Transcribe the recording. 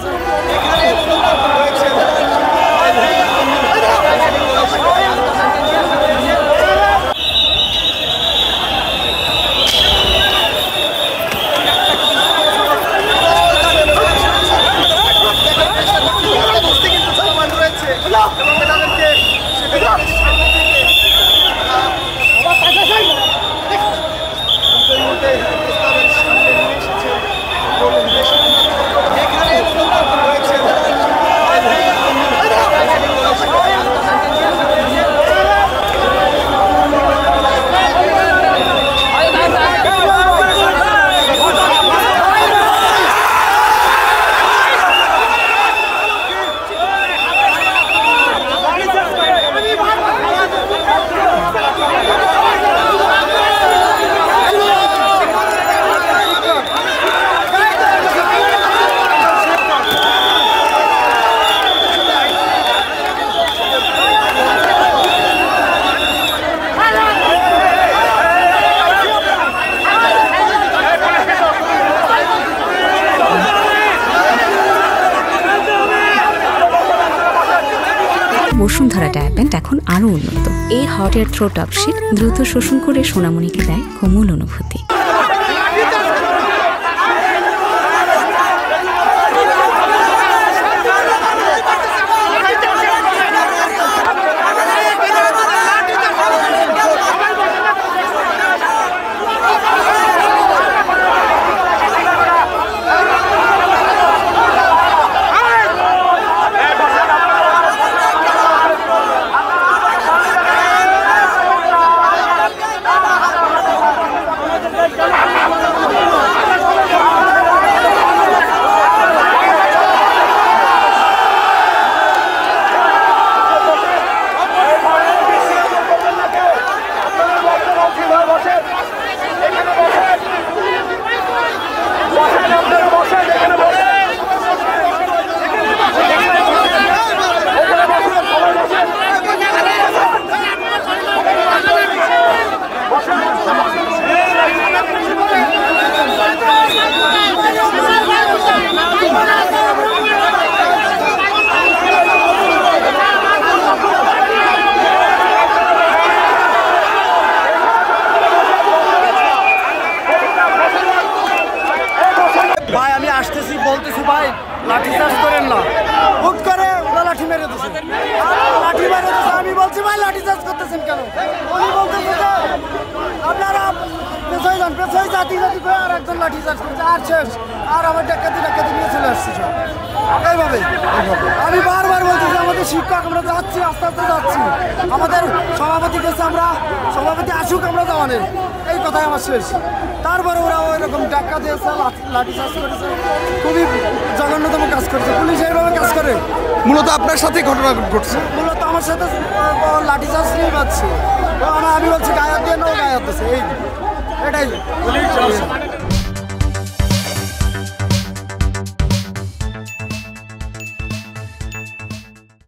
করতেছে। বসুন্ধরা ডায়াপেন্ট এখন আরো উন্নত। এই হট এয়ার থ্রো টপশিট দ্রুত শোষণ করে সোনামণিকে দেয় কোমল অনুভূতি। ভাই আমি আসতেছি বলতেছি ভাই লাঠি চার্জ করেন না, হুট করে ওরা লাঠি মেরে দিচ্ছে, লাঠি মেরে দিচ্ছে। আমি বলছি ভাই লাঠি চার্জ করতেছেন কেন? উনি বলতেছে যে আপনারা পেছাই যান, পেছাই জাতি জাতি করে আর একজন লাঠি চার্জ করছে, আর শেষ। আর আমার ডাকাতি নিয়ে চলে আসছে সব এইভাবে। আমি বারবার বলতেছি আমাদের শিক্ষক, আমরা যাচ্ছি, আস্তে আস্তে যাচ্ছি, আমাদের সভাপতি গেছে, আমরা সভাপতি আসুক, আমরা যাওয়া নেই, এই কথাই আমার শেষ। তারপরে ওরা ওই রকম ডাক্কা দিয়েছে, লাঠি চার্জ করেছে, খুবই জঘন্যতম কাজ করেছে। পুলিশ এইভাবে কাজ করে। মূলত আপনার সাথে ঘটনা ঘটছে? মূলত আমার সাথে লাঠি চার্জ নিয়ে পাচ্ছি, আমি বলছি গায়ে হাত দিয়ে না, ও গায়ে হাত দিচ্ছে, এটাই।